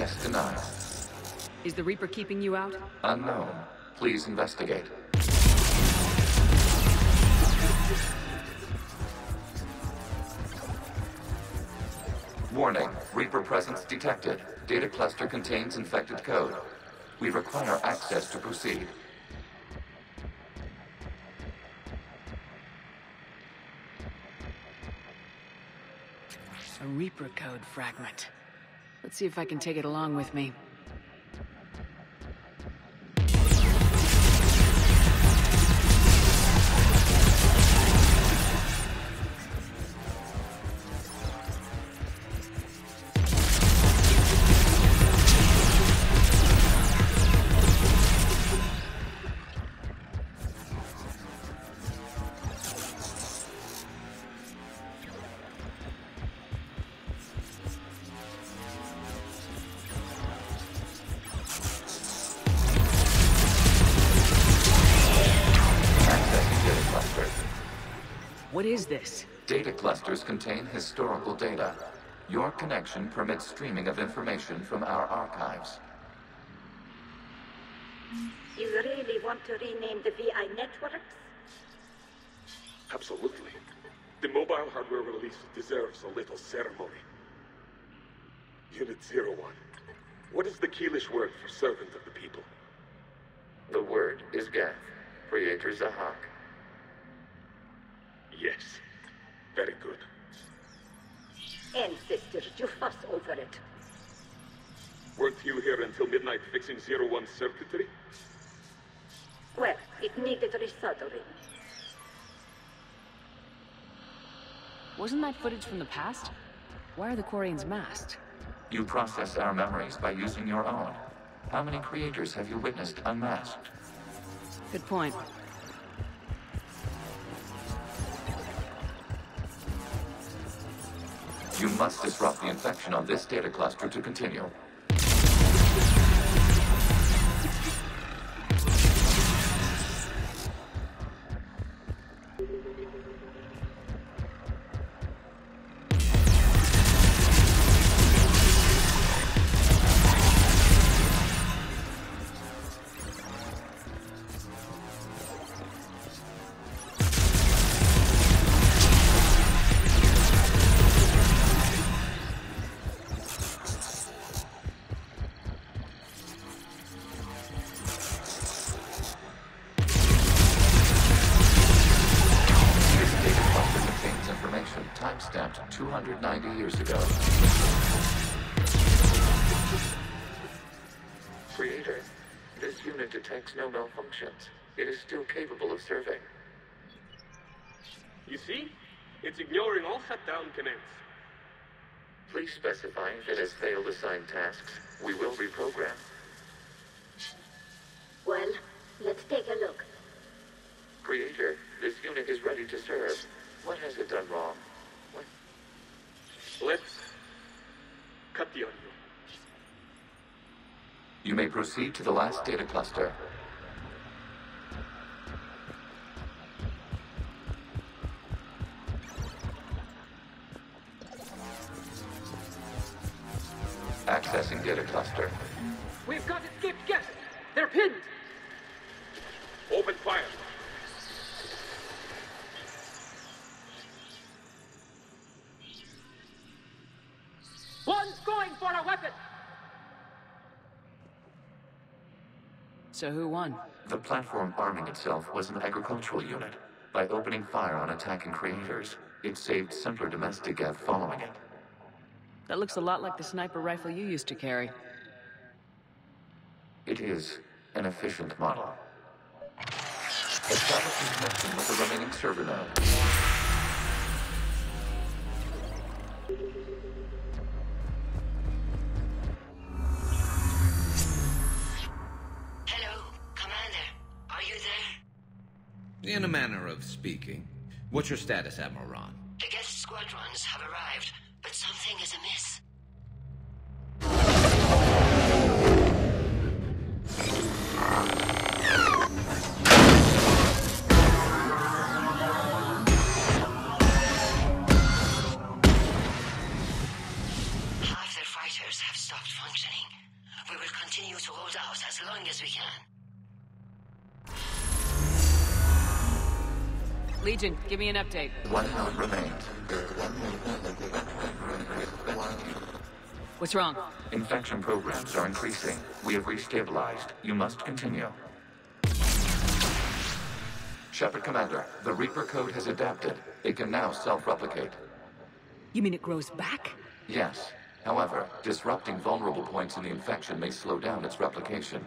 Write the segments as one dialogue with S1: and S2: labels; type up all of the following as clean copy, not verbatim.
S1: Access denied.
S2: Is the Reaper keeping you out?
S1: Unknown. Please investigate. Warning. Reaper presence detected. Data cluster contains infected code. We require access to proceed.
S2: A Reaper code fragment. Let's see if I can take it along with me. What is this?
S1: Data clusters contain historical data. Your connection permits streaming of information from our archives.
S3: You really want to rename the VI networks?
S4: Absolutely. The mobile hardware release deserves a little ceremony. Unit 01. What is the Keelish word for servant of the people?
S1: The word is geth. Creator Zahak.
S4: Yes. Very good.
S3: Ancestors, you fuss over it.
S4: Weren't you here until midnight fixing 01's circuitry?
S3: Well, it needed resoldering.
S2: Wasn't that footage from the past? Why are the quarians masked?
S1: You process our memories by using your own. How many creators have you witnessed unmasked?
S2: Good point.
S1: You must disrupt the infection on this data cluster to continue. Timestamped 290 years ago. Creator, this unit detects no malfunctions. It is still capable of serving.
S4: You see? It's ignoring all shutdown commands.
S1: Please specify if it has failed assigned tasks. We will reprogram.
S3: Well, let's take a look.
S1: Creator, this unit is ready to serve. What has it done wrong?
S4: Let's cut the audio.
S1: You may proceed to the last data cluster. Accessing data cluster.
S5: We've got escaped guests. They're pinned.
S4: Open fire.
S5: One's going for a weapon.
S2: So who won?
S1: The platform arming itself was an agricultural unit. By opening fire on attacking creators, it saved simpler domestic geth following it.
S2: That looks a lot like the sniper rifle you used to carry.
S1: It is an efficient model. Establishing connection with the remaining server node.
S6: In a manner of speaking. What's your status, Admiral Ron?
S7: The geth squadrons have arrived, but something is amiss. Half their fighters have stopped functioning. continue to hold out as long as we can.
S2: Legion, give me an update.
S1: One node remains.
S2: What's wrong?
S1: Infection programs are increasing. We have restabilized. You must continue. Shepard Commander, the Reaper code has adapted. It can now self-replicate.
S2: You mean it grows back?
S1: Yes. However, disrupting vulnerable points in the infection may slow down its replication.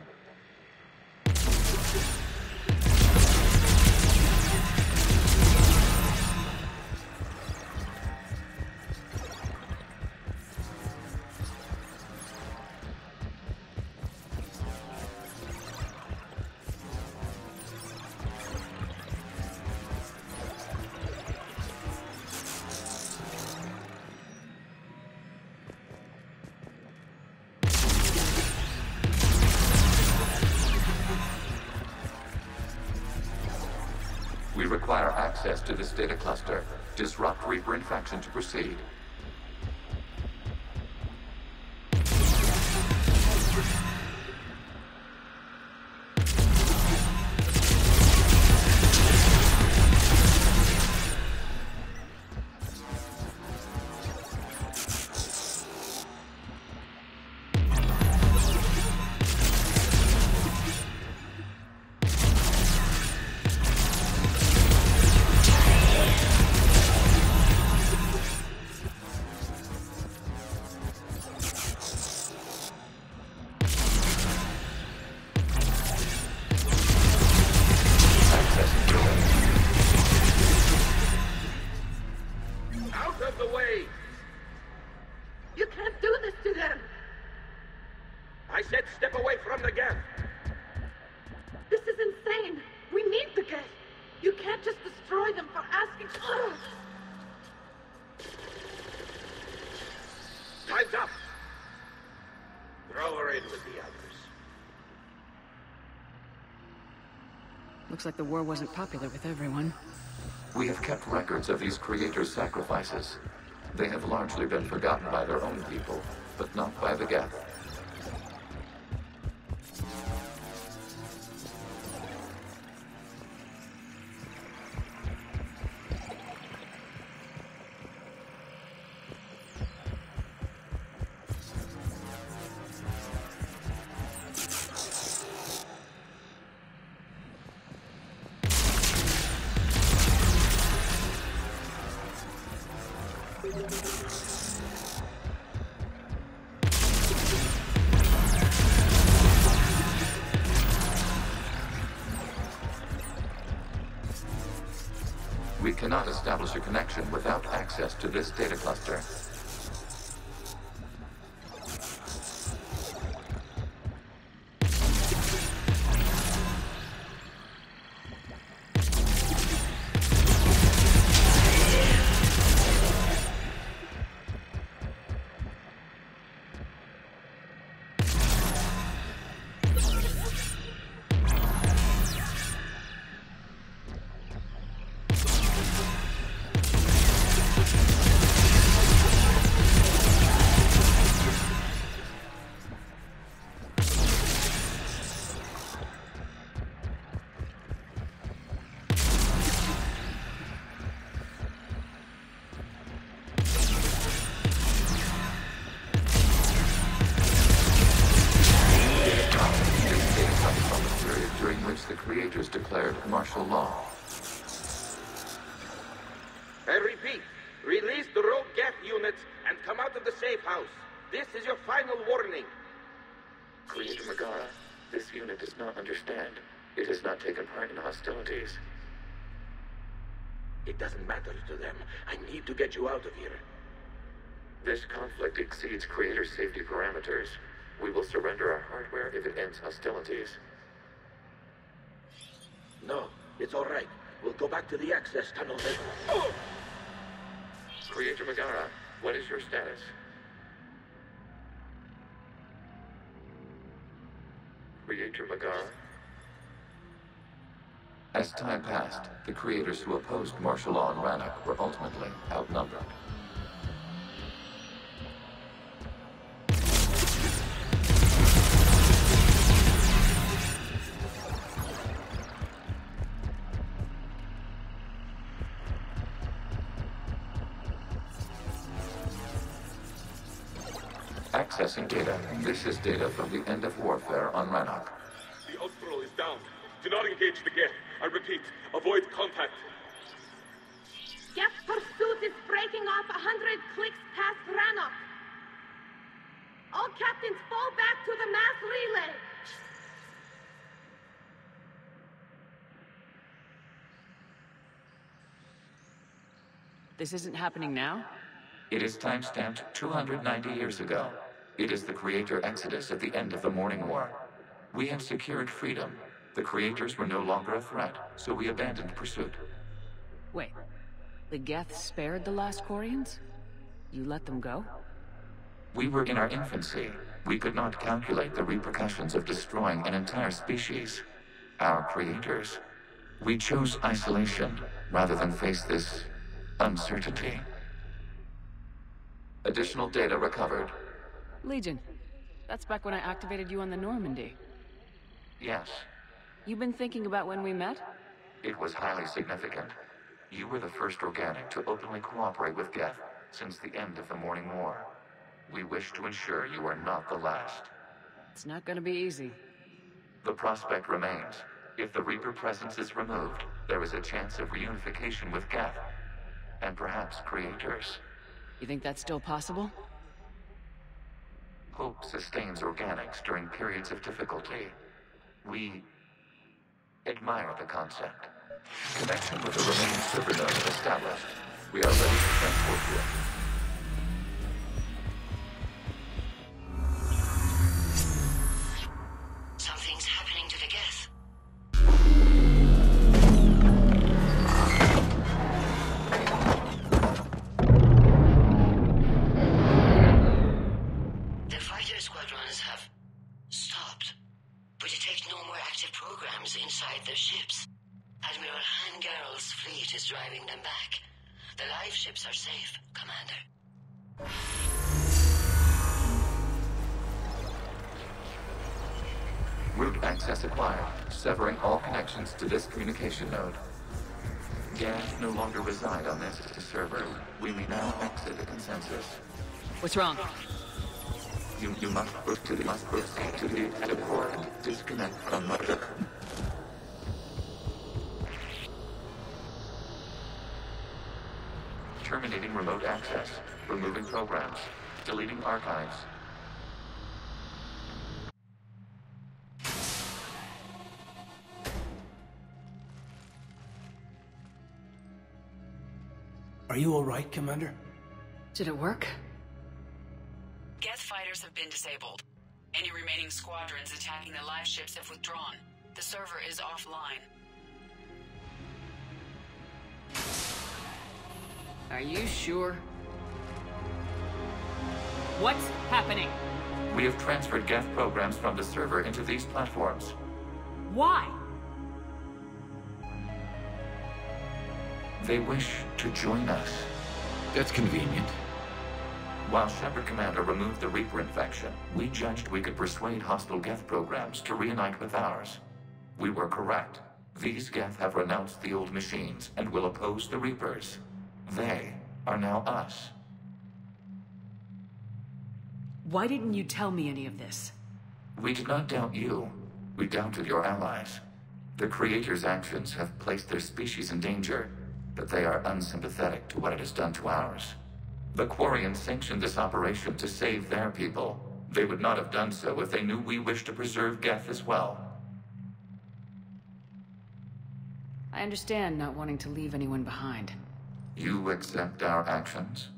S1: We require access to this data cluster. Disrupt Reaper infection to proceed.
S4: Out of the way!
S3: You can't do this to them!
S4: I said step away from the geth!
S3: This is insane! We need the geth! You can't just destroy them for asking...
S4: Time's up! Throw her in with the others.
S2: Looks like the war wasn't popular with everyone.
S1: We have kept records of these creators' sacrifices. They have largely been forgotten by their own people, but not by the geth. We cannot establish a connection without access to this data cluster. The creators declared martial law.
S4: I repeat, release the rogue geth units and come out of the safe house. This is your final warning.
S1: Creator Megara, this unit does not understand. It has not taken part in hostilities.
S4: It doesn't matter to them. I need to get you out of here.
S1: This conflict exceeds Creator safety parameters. We will surrender our hardware if it ends hostilities.
S4: No, it's all right. We'll go back to the access tunnel then. Oh!
S1: Creator Megara, what is your status? Creator Megara? As time passed, the creators who opposed martial law in Rannoch were ultimately outnumbered. Accessing data. This is data from the end of warfare on Rannoch.
S4: The Austral is down. Do not engage the geth. I repeat, avoid contact.
S3: Geth pursuit is breaking off 100 clicks past Rannoch. All captains fall back to the mass relay.
S2: This isn't happening now?
S1: It is timestamped 290 years ago. It is the Creator Exodus at the end of the Morning War. We had secured freedom. The Creators were no longer a threat, so we abandoned pursuit.
S2: Wait. The geth spared the last quarians? You let them go?
S1: We were in our infancy. We could not calculate the repercussions of destroying an entire species. Our creators. We chose isolation rather than face this uncertainty. Additional data recovered.
S2: Legion. That's back when I activated you on the Normandy.
S1: Yes.
S2: You've been thinking about when we met?
S1: It was highly significant. You were the first organic to openly cooperate with geth since the end of the Morning War. We wish to ensure you are not the last.
S2: It's not gonna be easy.
S1: The prospect remains. If the Reaper presence is removed, there is a chance of reunification with geth. And perhaps creators.
S2: You think that's still possible?
S1: Hope sustains organics during periods of difficulty. We admire the concept. Connection with the remaining server node established. We are ready to transport you.
S7: Something's happening to the geth. The fighter squadrons have stopped, but detect no more active programs inside their ships. Admiral Hangarl's fleet is driving them back. The live ships are safe, Commander.
S1: Route access acquired, severing all connections to this communication node. Geth no longer reside on this server. We may now exit the consensus.
S2: What's wrong?
S1: You must proceed to the active port and disconnect from mother. Terminating remote access. Removing programs. Deleting archives.
S8: Are you all right, Commander?
S2: Did it work?
S9: Geth fighters have been disabled. Any remaining squadrons attacking the live ships have withdrawn. The server is offline.
S2: Are you sure? What's happening?
S1: We have transferred geth programs from the server into these platforms.
S2: Why?
S1: They wish to join us.
S6: That's convenient.
S1: While Shepard Commander removed the Reaper infection, we judged we could persuade hostile geth programs to reunite with ours. We were correct. These geth have renounced the old machines and will oppose the Reapers. They are now us.
S2: Why didn't you tell me any of this?
S1: We did not doubt you. We doubted your allies. The Creator's actions have placed their species in danger, but they are unsympathetic to what it has done to ours. The quarians sanctioned this operation to save their people. They would not have done so if they knew we wished to preserve geth as well.
S2: I understand not wanting to leave anyone behind.
S1: You accept our actions?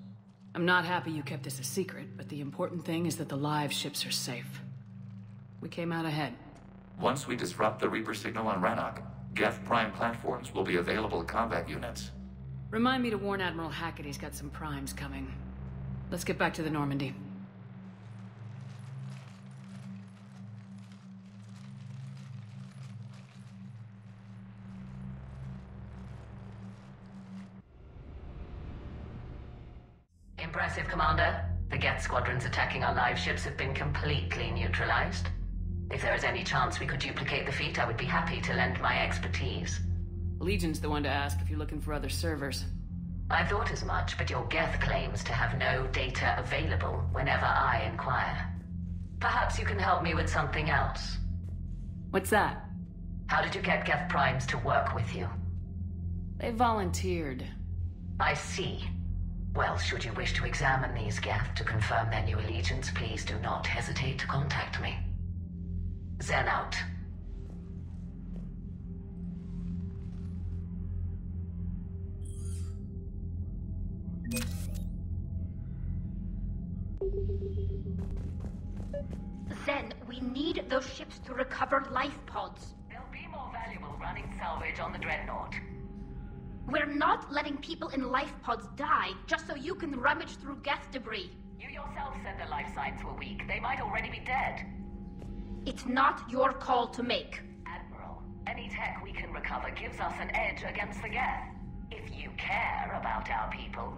S2: I'm not happy you kept this a secret, but the important thing is that the live ships are safe. We came out ahead.
S1: Once we disrupt the Reaper signal on Rannoch, geth Prime platforms will be available to combat units.
S2: Remind me to warn Admiral Hackett he's got some primes coming. Let's get back to the Normandy.
S10: Impressive, Commander. The geth squadrons attacking our live ships have been completely neutralized. If there is any chance we could duplicate the feat, I would be happy to lend my expertise.
S2: Legion's the one to ask if you're looking for other servers.
S10: I thought as much, but your geth claims to have no data available whenever I inquire. can help me with something else.
S2: What's that?
S10: How did you get Geth Primes to work with you?
S2: They volunteered.
S10: I see. Well, should you wish to examine these Geth to confirm their new allegiance, please do not hesitate to contact me. Zen out.
S3: Zen, we need those ships to recover life pods.
S10: They'll be more valuable running salvage on the Dreadnought.
S3: We're not letting people in life pods die just so you can rummage through Geth debris.
S10: You yourself said the life signs were weak. They might already be dead.
S3: It's not your call to make.
S10: Admiral, any tech we can recover gives us an edge against the Geth. If you care about our people.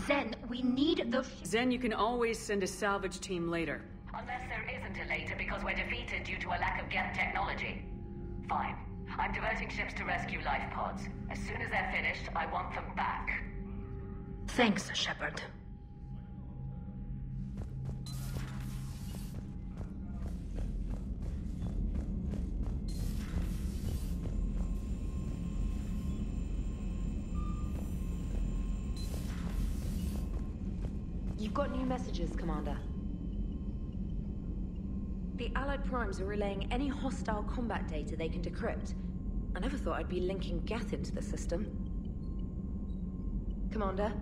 S3: Zen, we need those ships.
S2: Zen, you can always send a salvage team later.
S10: Unless there isn't a later because we're defeated due to a lack of Geth technology. Fine. I'm diverting ships to rescue life pods. As soon as they're finished, I want them back.
S3: Thanks, Shepard.
S11: You've got new messages, Commander. The Allied Primes are relaying any hostile combat data they can decrypt. I never thought I'd be linking geth into the system. Commander?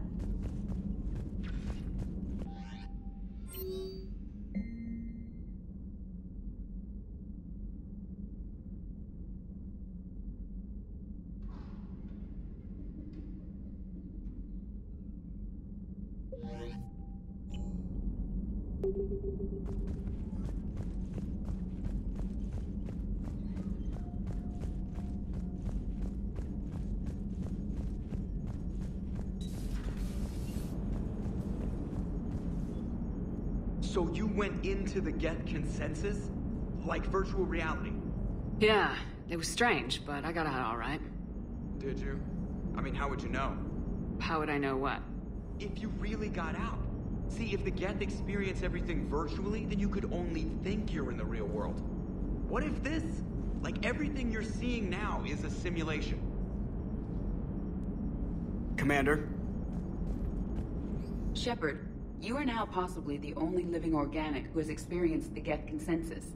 S12: So you went into the geth consensus? Like virtual reality?
S2: Yeah, it was strange, but I got out all right.
S12: Did you? I mean, how would you know?
S2: How would I know what?
S12: If you really got out. See, if the geth experience everything virtually, then you could only think you're in the real world. What if this? Like everything you're seeing now is a simulation.
S8: Commander?
S9: Shepard, you are now possibly the only living organic who has experienced the geth consensus.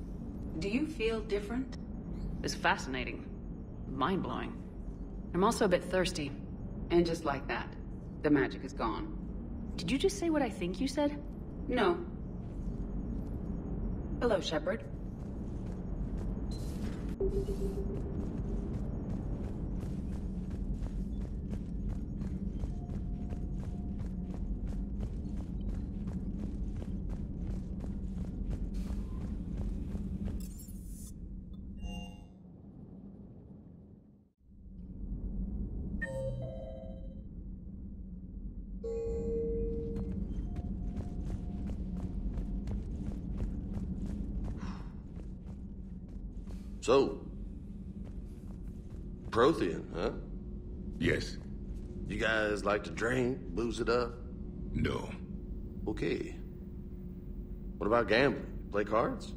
S9: Do you feel different?
S2: It's fascinating. Mind-blowing. I'm also a bit thirsty.
S9: And just like that, the magic is gone.
S2: Did you just say what I think you said?
S9: No. Hello, Shepard.
S13: So, Prothean, huh?
S4: Yes.
S13: You guys like to drink, booze it up?
S4: No.
S13: Okay. What about gambling? Play cards?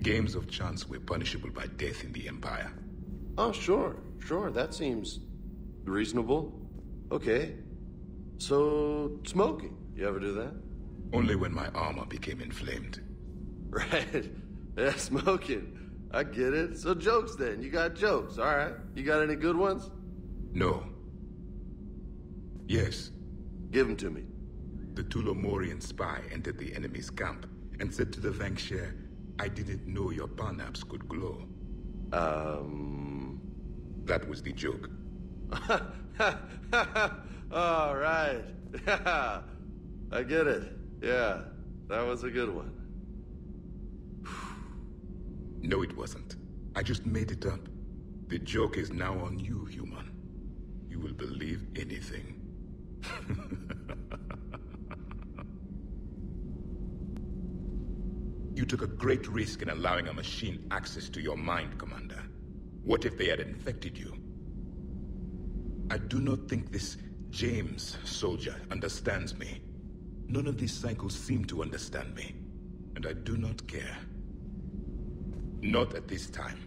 S4: Games of chance were punishable by death in the Empire.
S13: Oh, sure. That seems reasonable. Okay. So, smoking. You ever do that?
S4: Only when my armor became inflamed.
S13: Right. Yeah, smoking. I get it. So jokes then. You got jokes. All right. You got any good ones?
S4: No. Yes.
S13: Give them to me.
S4: The Tulomorian spy entered the enemy's camp and said to the Vanksher, I didn't know your parnaps could glow. That was the joke.
S13: All right. I get it. Yeah, that was a good one.
S4: No, it wasn't. I just made it up. The joke is now on you, human. You will believe anything. You took a great risk in allowing a machine access to your mind, Commander. What if they had infected you? I do not think this James soldier understands me. None of these cycles seem to understand me.
S14: And I do not care. Not at this time.